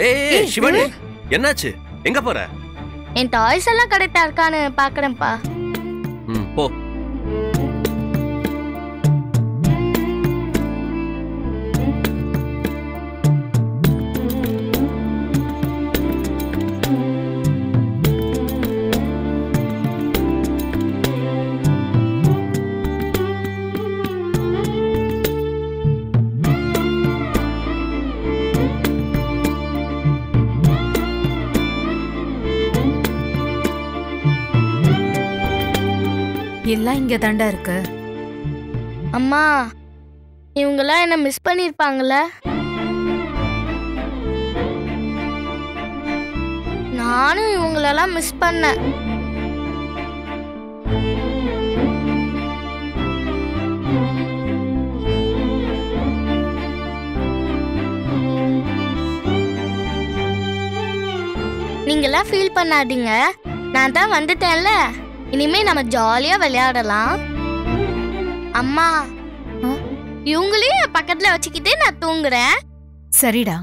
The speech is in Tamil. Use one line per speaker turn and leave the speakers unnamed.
ஏய் சிவானி, என்னாச்சு? எங்க போற?
என் டாய்ஸ் எல்லாம் கரெக்டா இருக்கான்னு பாக்குறேன்ப்பா.
போ.
எல்லாம் இங்க தாண்டா இருக்கு.
அம்மா, இவங்கெல்லாம் என்ன மிஸ் பண்ணிருப்பாங்கல்ல? நானும் இவங்களெல்லாம் மிஸ் பண்ணேன். நீங்கெல்லாம் ஃபீல் பண்ணாதீங்க, நான் தான் வந்துட்டேன்ல. இனிமே நம்ம ஜாலியா விளையாடலாம். அம்மா, இவங்களையும் பக்கத்துல வச்சுக்கிட்டே நான் தூங்குறேன்.
சரிடா.